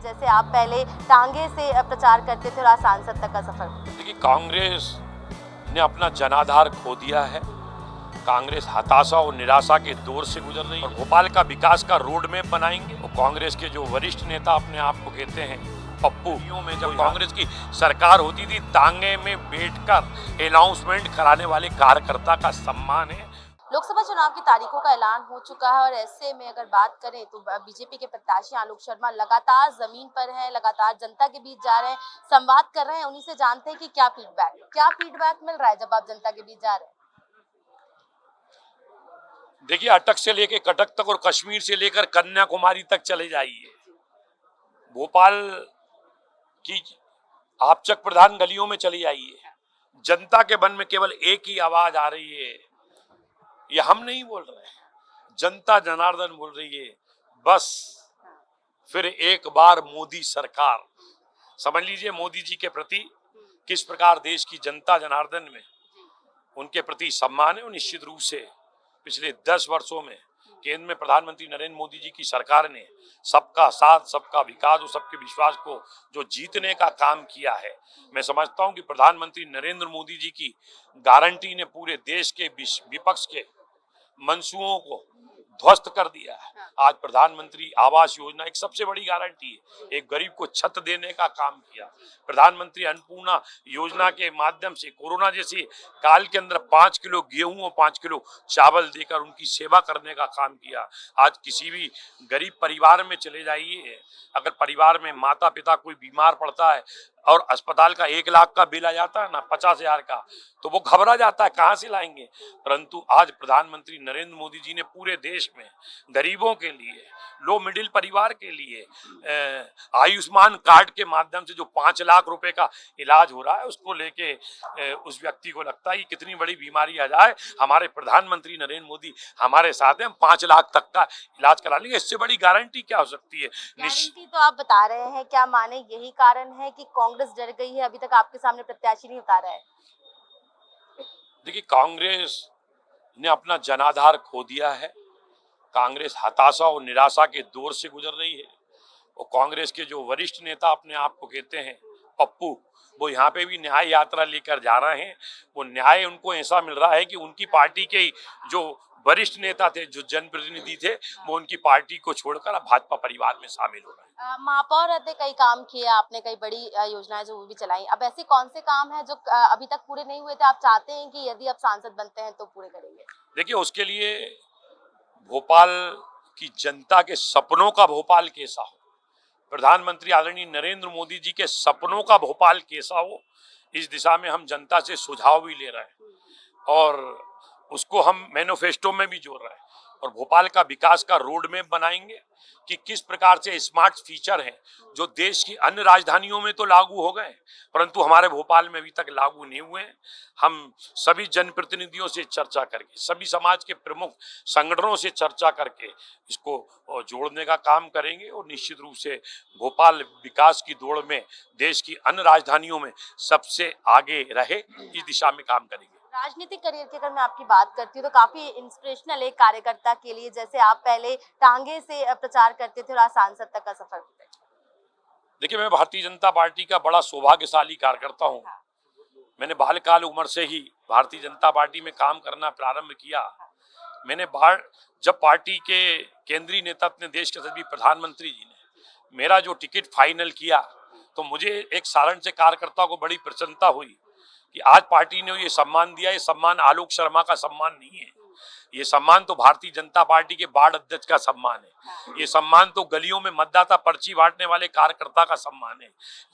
जैसे आप पहले टांगे से प्रचार करते थे और आज सांसद तक का सफर। देखिए, कांग्रेस ने अपना जनाधार खो दिया है। कांग्रेस हताशा और निराशा के दौर से गुजर रही है और भोपाल का विकास का रोड मैप बनाएंगे। और कांग्रेस के जो वरिष्ठ नेता अपने आप को कहते हैं पप्पू, में जब कांग्रेस की सरकार होती थी टांगे में बैठकर अनाउंसमेंट कराने वाले कार्यकर्ता का सम्मान है। लोकसभा चुनाव की तारीखों का ऐलान हो चुका है और ऐसे में अगर बात करें तो बीजेपी के प्रत्याशी आलोक शर्मा लगातार जमीन पर हैं, लगातार जनता के बीच जा रहे हैं, संवाद कर रहे हैं। उन्हीं से जानते हैं कि क्या फीडबैक मिल रहा है जब आप जनता के बीच जा रहे हैं। देखिए, अटक से लेकर कटक तक और कश्मीर से लेकर कन्याकुमारी तक चले जाइए, भोपाल की आपचक प्रधान गलियों में चली जाइए, जनता के मन में केवल एक ही आवाज आ रही है। ये हम नहीं बोल रहे, जनता जनार्दन बोल रही है, बस फिर एक बार मोदी सरकार। समझ लीजिए मोदी जी के प्रति किस प्रकार देश की जनता जनार्दन में उनके प्रति सम्मान है। और निश्चित रूप से पिछले 10 वर्षों में केंद्र में प्रधानमंत्री नरेंद्र मोदी जी की सरकार ने सबका साथ, सबका विकास और सबके विश्वास को जो जीतने का काम किया है, मैं समझता हूं कि प्रधानमंत्री नरेंद्र मोदी जी की गारंटी ने पूरे देश के विपक्ष के मंसूओं को ध्वस्त कर दिया है। आज प्रधानमंत्री आवास योजना एक सबसे बड़ी गारंटी है, एक गरीब को छत देने का काम किया। प्रधानमंत्री अन्नपूर्णा योजना के माध्यम से कोरोना जैसी काल के अंदर 5 किलो गेहूं और 5 किलो चावल देकर उनकी सेवा करने का काम किया। आज किसी भी गरीब परिवार में चले जाइए, अगर परिवार में माता पिता कोई बीमार पड़ता है और अस्पताल का 1 लाख का बिल आ जाता है ना 50,000 का, तो वो घबरा जाता है कहां से लाएंगे। परंतु आज प्रधानमंत्री नरेंद्र मोदी जी ने पूरे देश में गरीबों के लिए, लो मिडिल परिवार के लिए आयुष्मान कार्ड के माध्यम से जो 5 लाख रुपए का इलाज हो रहा है, उसको लेके उस व्यक्ति को लगता है कि कितनी बड़ी बीमारी आ जाए, हमारे प्रधानमंत्री नरेंद्र मोदी हमारे साथ हैं, हम 5 लाख तक का इलाज करा लेंगे। इससे बड़ी गारंटी क्या हो सकती है। गारंटी तो आप बता रहे हैं, क्या माने यही कारण है कि कांग्रेस डर गई है, अभी तक आपके सामने प्रत्याशी नहीं उतारा है? देखिए, कांग्रेस ने अपना जनाधार खो दिया है। कांग्रेस हताशा और निराशा के दौर से गुजर रही है और कांग्रेस के जो वरिष्ठ नेता अपने आप को कहते हैं पप्पू, वो यहाँ पे भी न्याय यात्रा लेकर जा रहे हैं। वो न्याय उनको ऐसा मिल रहा है कि उनकी पार्टी के जो वरिष्ठ नेता थे, जो जनप्रतिनिधि थे, वो उनकी पार्टी को छोड़कर अब भाजपा परिवार में शामिल हो रहे हैं। महापौर रहते कई काम किए आपने, कई बड़ी योजनाएं जो वो भी चलाई। अब ऐसे कौन से काम हैं जो अभी तक पूरे नहीं हुए थे, आप चाहते हैं कि यदि आप सांसद बनते हैं तो पूरे करेंगे? देखिए, उसके लिए भोपाल की जनता के सपनों का भोपाल कैसा हो, प्रधानमंत्री आदरणीय नरेंद्र मोदी जी के सपनों का भोपाल कैसा हो, इस दिशा में हम जनता से सुझाव भी ले रहे हैं और उसको हम मैनिफेस्टो में भी जोड़ रहे हैं। और भोपाल का विकास का रोड मैप बनाएंगे कि किस प्रकार से स्मार्ट फीचर हैं जो देश की अन्य राजधानियों में तो लागू हो गए, परंतु हमारे भोपाल में अभी तक लागू नहीं हुए हैं। हम सभी जनप्रतिनिधियों से चर्चा करके, सभी समाज के प्रमुख संगठनों से चर्चा करके इसको जोड़ने का काम करेंगे और निश्चित रूप से भोपाल विकास की दौड़ में देश की अन्य राजधानियों में सबसे आगे रहे, इस दिशा में काम करेंगे। राजनीतिक करियर की अगर मैं आपकी बात करती हूँ तो काफी इंस्पिरेशनल एक कार्यकर्ता के लिए, जैसे आप पहले टांगे से प्रचार करते थे और आज सांसद तक का सफर। देखिए, मैं भारतीय जनता पार्टी का बड़ा सौभाग्यशाली कार्यकर्ता हूँ। मैंने बाल्यकाल उम्र से ही भारतीय जनता पार्टी में काम करना प्रारंभ किया। मैंने जब पार्टी के केंद्रीय नेतृत्व ने, देश के सभी प्रधानमंत्री जी ने मेरा जो टिकट फाइनल किया, तो मुझे एक साधारण से कार्यकर्ता को बड़ी प्रसन्नता हुई कि आज पार्टी ने ये सम्मान दिया। ये सम्मान आलोक शर्मा का सम्मान नहीं है, ये सम्मान तो भारतीय जनता पार्टी के वार्ड अध्यक्ष का सम्मान है। ये सम्मान तो गलियों में मतदाता पर्ची बांटने वाले कार्यकर्ता का सम्मान है।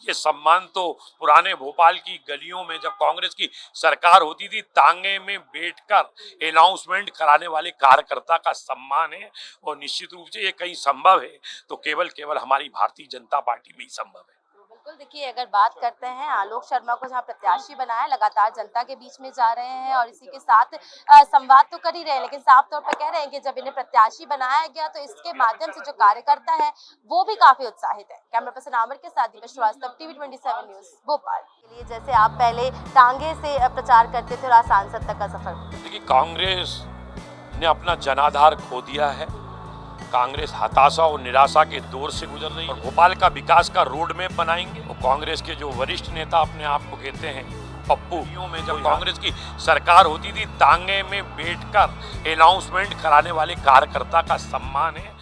ये सम्मान तो पुराने भोपाल की गलियों में जब कांग्रेस की सरकार होती थी टांगे में बैठकर अनाउंसमेंट कराने वाले कार्यकर्ता का सम्मान है। और निश्चित रूप से ये कहीं संभव है तो केवल हमारी भारतीय जनता पार्टी में ही संभव है। बिल्कुल, देखिए अगर बात करते हैं आलोक शर्मा को जहां प्रत्याशी बनाया, लगातार जनता के बीच में जा रहे हैं और इसी के साथ संवाद तो कर ही रहे हैं, लेकिन साफ तौर पर कह रहे हैं कि जब इन्हें प्रत्याशी बनाया गया तो इसके माध्यम से जो कार्यकर्ता है वो भी काफी उत्साहित है। कैमरा पर्सन आमिर के साथ दीपक श्रीवास्तव, टीवी 27 न्यूज भोपाल के लिए। जैसे आप पहले टांगे से प्रचार करते थे और आज सांसद तक का सफर। देखिए, कांग्रेस ने अपना जनाधार खो दिया है। कांग्रेस हताशा और निराशा के दौर से गुजर रही है। और भोपाल का विकास का रोड मैप बनाएंगे। और कांग्रेस के जो वरिष्ठ नेता अपने आप को कहते हैं पप्पू, में जब कांग्रेस की सरकार होती थी तांगे में बैठकर अनाउंसमेंट कराने वाले कार्यकर्ता का सम्मान है।